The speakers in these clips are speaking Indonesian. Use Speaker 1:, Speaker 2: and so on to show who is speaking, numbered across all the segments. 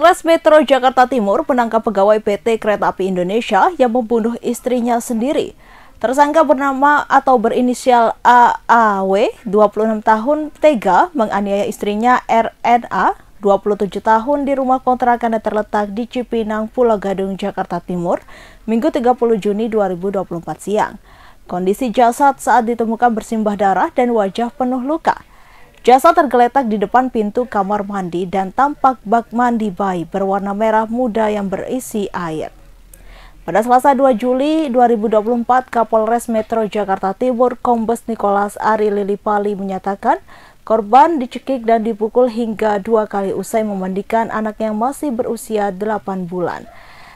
Speaker 1: Polres Metro Jakarta Timur menangkap pegawai PT Kereta Api Indonesia yang membunuh istrinya sendiri. Tersangka bernama atau berinisial AAW, 26 tahun, tega menganiaya istrinya RNA, 27 tahun, di rumah kontrakan yang terletak di Cipinang, Pulau Gadung, Jakarta Timur, Minggu 30 Juni 2024 siang. Kondisi jasad saat ditemukan bersimbah darah dan wajah penuh luka. Jasad tergeletak di depan pintu kamar mandi dan tampak bak mandi bayi berwarna merah muda yang berisi air. Pada Selasa 2 Juli 2024, Kapolres Metro Jakarta Timur Kombes Nicholas Ari Lilipali menyatakan korban dicekik dan dipukul hingga 2 kali usai memandikan anak yang masih berusia 8 bulan.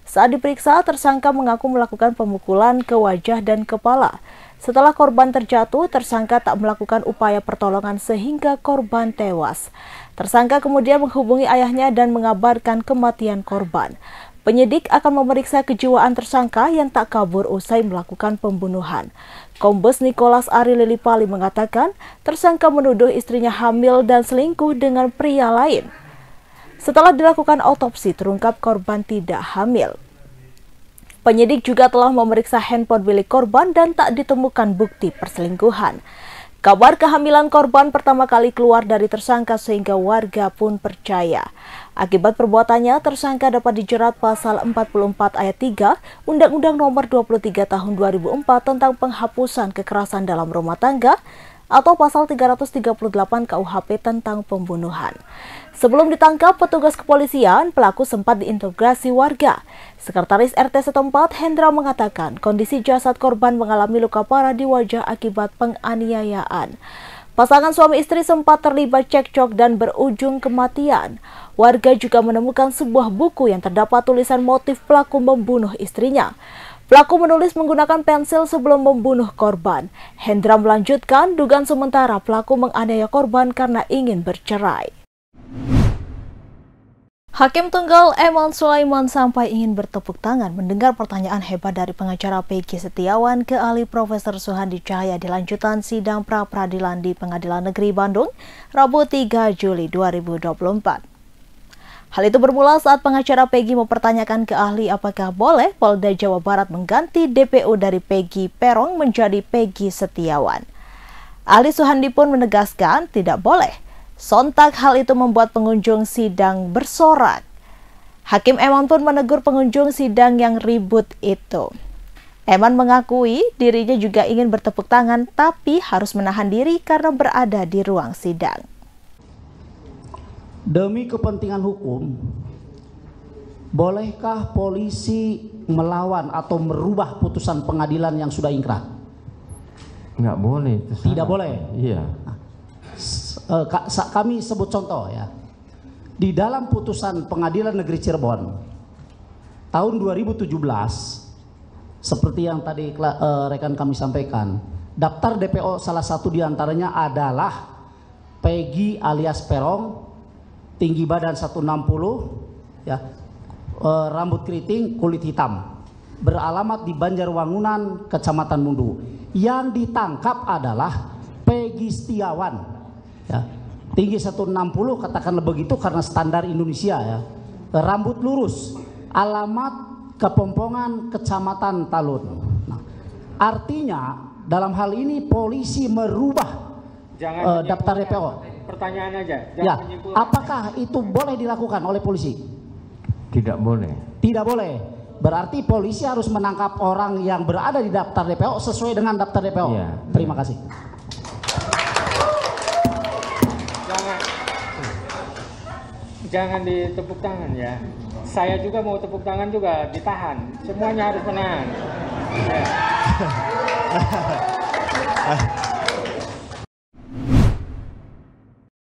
Speaker 1: Saat diperiksa, tersangka mengaku melakukan pemukulan ke wajah dan kepala. Setelah korban terjatuh, tersangka tak melakukan upaya pertolongan sehingga korban tewas. Tersangka kemudian menghubungi ayahnya dan mengabarkan kematian korban. Penyidik akan memeriksa kejiwaan tersangka yang tak kabur usai melakukan pembunuhan. Kombes Nicholas Ari Lilipali mengatakan tersangka menuduh istrinya hamil dan selingkuh dengan pria lain. Setelah dilakukan autopsi, terungkap korban tidak hamil. Penyidik juga telah memeriksa handphone milik korban dan tak ditemukan bukti perselingkuhan. Kabar kehamilan korban pertama kali keluar dari tersangka sehingga warga pun percaya. Akibat perbuatannya, tersangka dapat dijerat pasal 44 ayat 3 Undang-Undang Nomor 23 Tahun 2004 tentang penghapusan kekerasan dalam rumah tangga atau pasal 338 KUHP tentang pembunuhan. Sebelum ditangkap petugas kepolisian, pelaku sempat diinterogasi warga. Sekretaris RT setempat, Hendra, mengatakan kondisi jasad korban mengalami luka parah di wajah akibat penganiayaan. Pasangan suami istri sempat terlibat cekcok dan berujung kematian. Warga juga menemukan sebuah buku yang terdapat tulisan motif pelaku membunuh istrinya. Pelaku menulis menggunakan pensil sebelum membunuh korban. Hendra melanjutkan, dugaan sementara pelaku menganiaya korban karena ingin bercerai. Hakim Tunggal Eman Sulaiman sampai ingin bertepuk tangan mendengar pertanyaan hebat dari pengacara Peggy Setiawan ke ahli Profesor Suhandi Cahaya di lanjutan sidang pra-peradilan di Pengadilan Negeri Bandung, Rabu 3 Juli 2024. Hal itu bermula saat pengacara Peggy mempertanyakan ke ahli apakah boleh Polda Jawa Barat mengganti DPO dari Peggy Peron menjadi Peggy Setiawan. Ahli Suhandi pun menegaskan tidak boleh. Sontak hal itu membuat pengunjung sidang bersorak. Hakim Eman pun menegur pengunjung sidang yang ribut itu. Eman mengakui dirinya juga ingin bertepuk tangan tapi harus menahan diri karena berada di ruang sidang.
Speaker 2: Demi kepentingan hukum, bolehkah polisi melawan atau merubah putusan pengadilan yang sudah ingkrah?
Speaker 3: Nggak boleh.
Speaker 2: Tidak boleh?
Speaker 3: Iya.
Speaker 2: Kami sebut contoh ya. Di dalam putusan Pengadilan Negeri Cirebon tahun 2017, seperti yang tadi rekan kami sampaikan, daftar DPO salah satu diantaranya adalah Peggy alias Peron, tinggi badan 160, ya, rambut keriting, kulit hitam, beralamat di Banjarwangunan, Kecamatan Mundu. Yang ditangkap adalah Peggy Setiawan. Ya, tinggi 160, katakanlah begitu karena standar Indonesia ya. Rambut lurus, alamat Kepompongan, Kecamatan Talun. Nah, artinya dalam hal ini polisi merubah daftar DPO.
Speaker 4: Pertanyaan aja.
Speaker 2: Ya, apakah itu boleh dilakukan oleh polisi?
Speaker 3: Tidak boleh.
Speaker 2: Tidak boleh. Berarti polisi harus menangkap orang yang berada di daftar DPO sesuai dengan daftar DPO.
Speaker 3: Ya.
Speaker 2: Terima kasih.
Speaker 4: Jangan ditepuk tangan ya. Saya juga mau tepuk tangan juga ditahan. Semuanya harus menahan. Ya.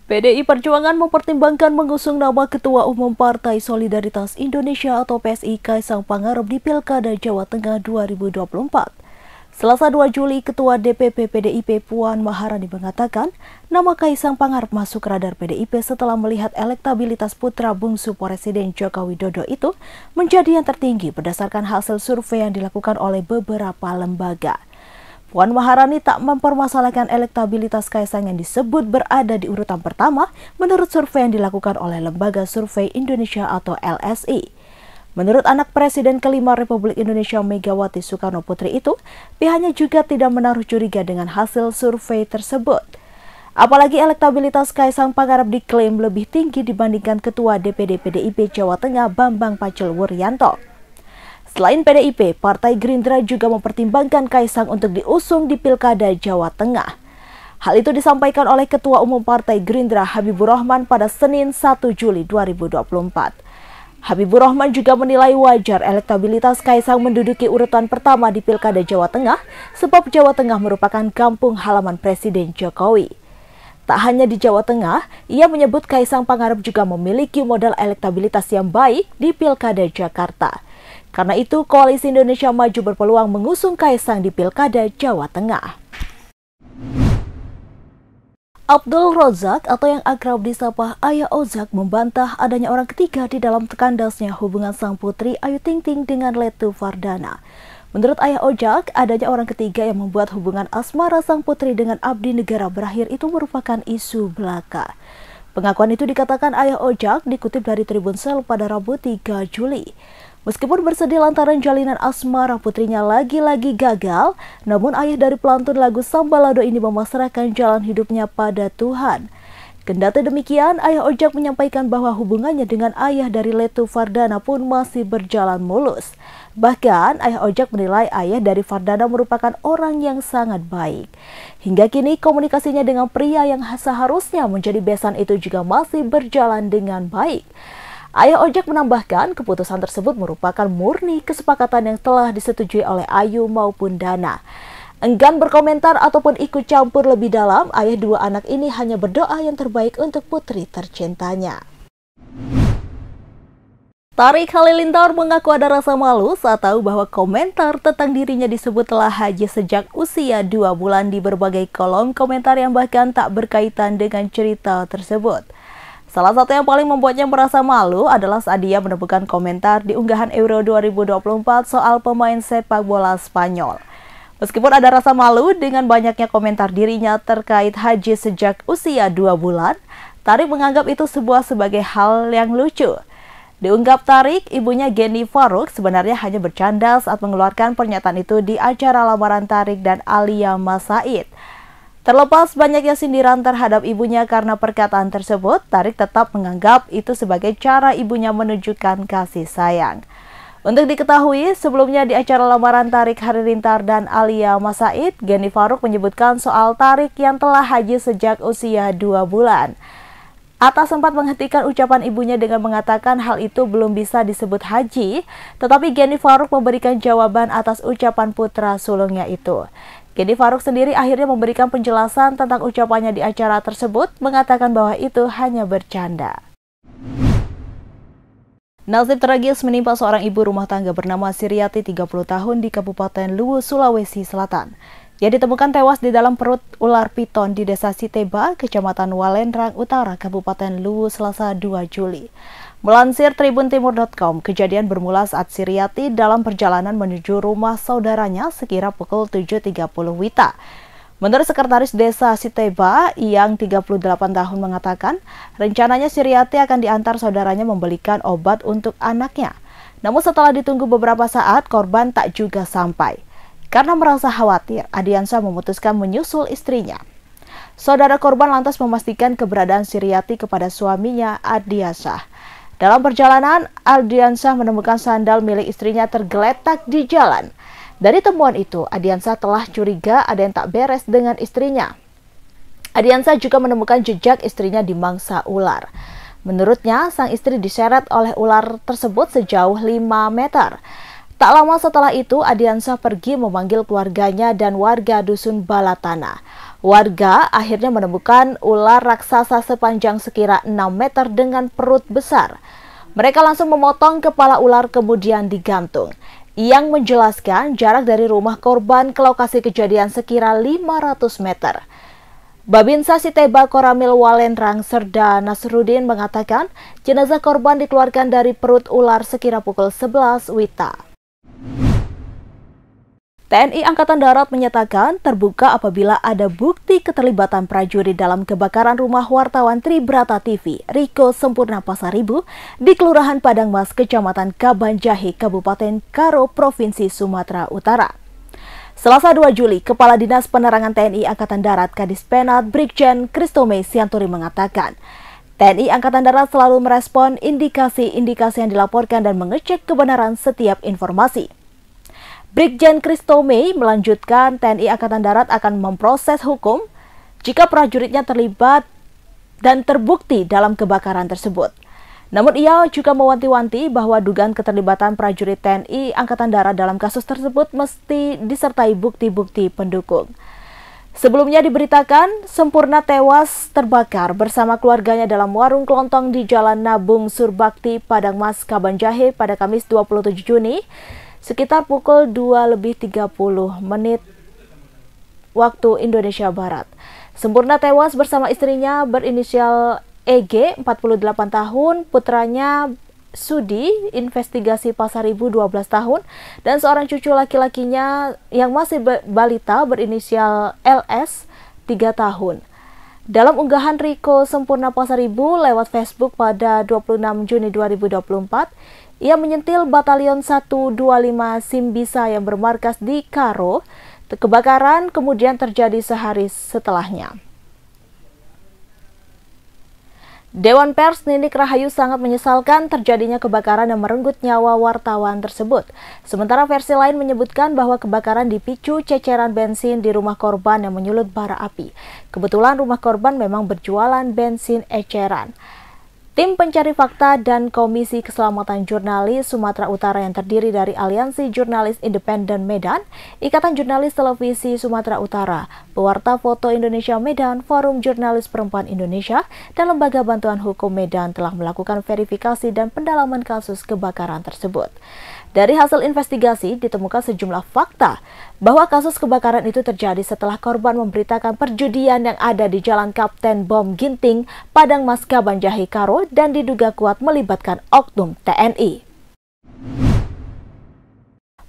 Speaker 1: PDI Perjuangan mempertimbangkan mengusung nama Ketua Umum Partai Solidaritas Indonesia atau PSI Kaisang Pangarep di Pilkada Jawa Tengah 2024. Selasa 2 Juli, Ketua DPP PDIP Puan Maharani mengatakan nama Kaisang Pangarep masuk radar PDIP setelah melihat elektabilitas putra bungsu Presiden Joko Widodo itu menjadi yang tertinggi berdasarkan hasil survei yang dilakukan oleh beberapa lembaga. Puan Maharani tak mempermasalahkan elektabilitas Kaisang yang disebut berada di urutan pertama menurut survei yang dilakukan oleh Lembaga Survei Indonesia atau LSI. Menurut anak Presiden kelima Republik Indonesia Megawati Soekarno Putri itu, pihaknya juga tidak menaruh curiga dengan hasil survei tersebut. Apalagi elektabilitas Kaisang Pangarep diklaim lebih tinggi dibandingkan Ketua DPD PDIP Jawa Tengah Bambang Pacul-Wuryanto. Selain PDIP, Partai Gerindra juga mempertimbangkan Kaisang untuk diusung di Pilkada Jawa Tengah. Hal itu disampaikan oleh Ketua Umum Partai Gerindra Habibur Rahman pada Senin 1 Juli 2024. Habibur Rahman juga menilai wajar elektabilitas Kaisang menduduki urutan pertama di Pilkada Jawa Tengah sebab Jawa Tengah merupakan kampung halaman Presiden Jokowi. Tak hanya di Jawa Tengah, ia menyebut Kaisang Pangarep juga memiliki modal elektabilitas yang baik di Pilkada Jakarta. Karena itu, Koalisi Indonesia Maju berpeluang mengusung Kaisang di Pilkada Jawa Tengah. Abdul Rozak atau yang akrab disapa Ayah Ozak membantah adanya orang ketiga di dalam kandasnya hubungan sang putri Ayu Ting Ting dengan Letu Fardana. Menurut Ayah Ojak, adanya orang ketiga yang membuat hubungan asmara sang putri dengan abdi negara berakhir itu merupakan isu belaka. Pengakuan itu dikatakan Ayah Ojak dikutip dari Tribun Sel pada Rabu 3 Juli. Meskipun bersedih lantaran jalinan asmara putrinya lagi-lagi gagal, namun ayah dari pelantun lagu Sambalado ini memasrahkan jalan hidupnya pada Tuhan. Kendati demikian, Ayah Ojak menyampaikan bahwa hubungannya dengan ayah dari Letu Fardana pun masih berjalan mulus. Bahkan, Ayah Ojak menilai ayah dari Fardana merupakan orang yang sangat baik. Hingga kini, komunikasinya dengan pria yang seharusnya menjadi besan itu juga masih berjalan dengan baik. Ayah Ojak menambahkan keputusan tersebut merupakan murni kesepakatan yang telah disetujui oleh Ayu maupun Dana. Enggan berkomentar ataupun ikut campur lebih dalam, ayah dua anak ini hanya berdoa yang terbaik untuk putri tercintanya. Tariq Halilintar mengaku ada rasa malu saat tahu bahwa komentar tentang dirinya disebut telah haji sejak usia 2 bulan di berbagai kolom komentar yang bahkan tak berkaitan dengan cerita tersebut. Salah satu yang paling membuatnya merasa malu adalah saat dia menemukan komentar di unggahan Euro 2024 soal pemain sepak bola Spanyol. Meskipun ada rasa malu dengan banyaknya komentar dirinya terkait haji sejak usia 2 bulan, Tariq menganggap itu sebagai hal yang lucu. Diungkap Tariq, ibunya Geni Faruk sebenarnya hanya bercanda saat mengeluarkan pernyataan itu di acara lamaran Tariq dan Alia Mas Said. Terlepas banyaknya sindiran terhadap ibunya karena perkataan tersebut, Tariq tetap menganggap itu sebagai cara ibunya menunjukkan kasih sayang. Untuk diketahui, sebelumnya di acara lamaran Tariq Halilintar dan Alia Mas Said, Geni Faruk menyebutkan soal Tariq yang telah haji sejak usia 2 bulan. Atta sempat menghentikan ucapan ibunya dengan mengatakan hal itu belum bisa disebut haji, tetapi Geni Faruk memberikan jawaban atas ucapan putra sulungnya itu. Geni Faruk sendiri akhirnya memberikan penjelasan tentang ucapannya di acara tersebut, mengatakan bahwa itu hanya bercanda. Nasib tragis menimpa seorang ibu rumah tangga bernama Siriati 30 tahun di Kabupaten Luwu, Sulawesi Selatan. Ia ditemukan tewas di dalam perut ular piton di Desa Siteba, Kecamatan Walendrang Utara, Kabupaten Luwu, Selasa 2 Juli. Melansir tribuntimur.com, kejadian bermula saat Siriati dalam perjalanan menuju rumah saudaranya sekira pukul 7.30 WITA. Menurut Sekretaris Desa Siteba yang 38 tahun mengatakan, rencananya Siriati akan diantar saudaranya membelikan obat untuk anaknya. Namun setelah ditunggu beberapa saat, korban tak juga sampai. Karena merasa khawatir, Adiansyah memutuskan menyusul istrinya. Saudara korban lantas memastikan keberadaan Siriati kepada suaminya, Adiansyah. Dalam perjalanan, Adiansyah menemukan sandal milik istrinya tergeletak di jalan. Dari temuan itu, Adiansyah telah curiga ada yang tak beres dengan istrinya. Adiansyah juga menemukan jejak istrinya dimangsa ular. Menurutnya, sang istri diseret oleh ular tersebut sejauh 5 meter. Tak lama setelah itu, Adiansyah pergi memanggil keluarganya dan warga dusun Balatana. Warga akhirnya menemukan ular raksasa sepanjang sekira 6 meter dengan perut besar. Mereka langsung memotong kepala ular kemudian digantung. Yang menjelaskan jarak dari rumah korban ke lokasi kejadian sekira 500 meter. Babinsa Siteba Koramil Walendrang Serda Nasruddin mengatakan jenazah korban dikeluarkan dari perut ular sekira pukul 11 WITA. TNI Angkatan Darat menyatakan terbuka apabila ada bukti keterlibatan prajurit dalam kebakaran rumah wartawan Tribrata TV, Riko Sempurna Pasaribu, di Kelurahan Padang Mas, Kecamatan Kabanjahe, Kabupaten Karo, Provinsi Sumatera Utara. Selasa 2 Juli, Kepala Dinas Penerangan TNI Angkatan Darat Kadis Penat Brigjen Kristome Sianturi mengatakan, TNI Angkatan Darat selalu merespon indikasi-indikasi yang dilaporkan dan mengecek kebenaran setiap informasi. Brigjen Kristome melanjutkan TNI Angkatan Darat akan memproses hukum jika prajuritnya terlibat dan terbukti dalam kebakaran tersebut. Namun ia juga mewanti-wanti bahwa dugaan keterlibatan prajurit TNI Angkatan Darat dalam kasus tersebut mesti disertai bukti-bukti pendukung. Sebelumnya diberitakan Sempurna tewas terbakar bersama keluarganya dalam warung kelontong di Jalan Nabung Surbakti, Padang Mas, Kabanjahe pada Kamis 27 Juni. Sekitar pukul 2:30 waktu Indonesia Barat. Sempurna tewas bersama istrinya berinisial EG, 48 tahun, putranya Sudi, investigasi Pasaribu 12 tahun, dan seorang cucu laki-lakinya yang masih balita berinisial LS, 3 tahun. Dalam unggahan Riko Sempurna Pasaribu lewat Facebook pada 26 Juni 2024, ia menyentil Batalion 125 Simbisa yang bermarkas di Karo. Kebakaran kemudian terjadi sehari setelahnya. Dewan Pers Ninik Rahayu sangat menyesalkan terjadinya kebakaran yang merenggut nyawa wartawan tersebut. Sementara versi lain menyebutkan bahwa kebakaran dipicu ceceran bensin di rumah korban yang menyulut bara api. Kebetulan rumah korban memang berjualan bensin eceran. Tim Pencari Fakta dan Komisi Keselamatan Jurnalis Sumatera Utara yang terdiri dari Aliansi Jurnalis Independen Medan, Ikatan Jurnalis Televisi Sumatera Utara, Pewarta Foto Indonesia Medan, Forum Jurnalis Perempuan Indonesia, dan Lembaga Bantuan Hukum Medan telah melakukan verifikasi dan pendalaman kasus kebakaran tersebut. Dari hasil investigasi ditemukan sejumlah fakta bahwa kasus kebakaran itu terjadi setelah korban memberitakan perjudian yang ada di Jalan Kapten Bom Ginting, Padang Mas, Kabanjahe, Karo, dan diduga kuat melibatkan oknum TNI.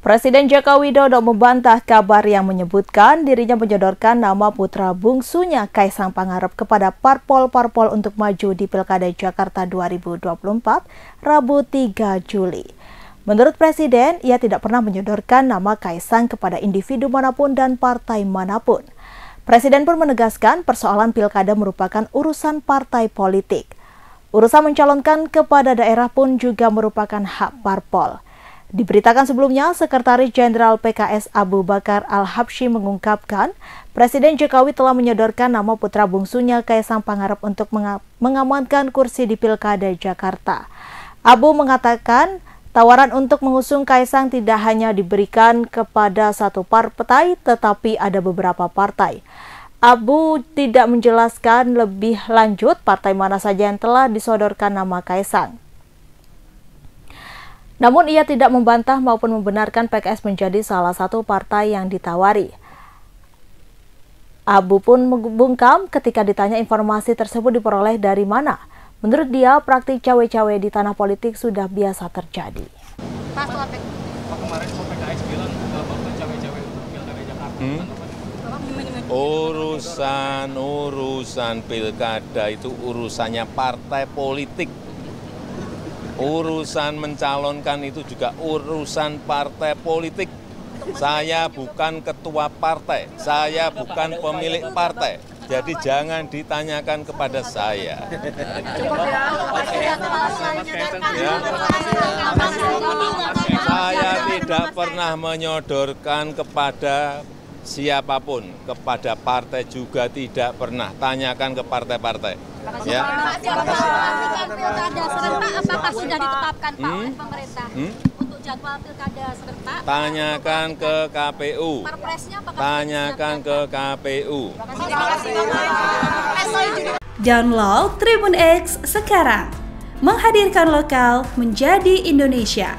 Speaker 1: Presiden Joko Widodo membantah kabar yang menyebutkan dirinya menyodorkan nama putra bungsunya Kaisang Pangarep kepada parpol-parpol untuk maju di Pilkada Jakarta 2024, Rabu 3 Juli. Menurut Presiden, ia tidak pernah menyodorkan nama Kaisang kepada individu manapun dan partai manapun. Presiden pun menegaskan persoalan pilkada merupakan urusan partai politik. Urusan mencalonkan kepada daerah pun juga merupakan hak parpol. Diberitakan sebelumnya, Sekretaris Jenderal PKS Abu Bakar Al-Habsyi mengungkapkan, Presiden Jokowi telah menyodorkan nama putra bungsunya Kaisang Pangarep untuk mengamankan kursi di Pilkada Jakarta. Abu mengatakan, tawaran untuk mengusung Kaisang tidak hanya diberikan kepada satu partai, tetapi ada beberapa partai. Abu tidak menjelaskan lebih lanjut partai mana saja yang telah disodorkan nama Kaisang. Namun ia tidak membantah maupun membenarkan PKS menjadi salah satu partai yang ditawari. Abu pun membungkam ketika ditanya informasi tersebut diperoleh dari mana. Menurut dia, praktik cawe-cawe di tanah politik sudah biasa terjadi.
Speaker 5: Pak kemarin PKS bilang bahwa cawe-cawe untuk Pilkada Jakarta.
Speaker 6: Urusan pilkada itu urusannya partai politik. Urusan mencalonkan itu juga urusan partai politik. Saya bukan ketua partai, saya bukan pemilik partai. Jadi jangan ditanyakan kepada saya. Ya. Saya tidak pernah menyodorkan kepada siapapun, kepada partai juga tidak pernah. Tanyakan ke partai-partai. Ya.
Speaker 7: Pilkada serentak apakah sudah ditetapkan Pak oleh pemerintah untuk jadwal pilkada serentak?
Speaker 6: Tanyakan ke KPU. Tanyakan ke KPU.
Speaker 8: Download Tribun X sekarang, menghadirkan lokal menjadi Indonesia.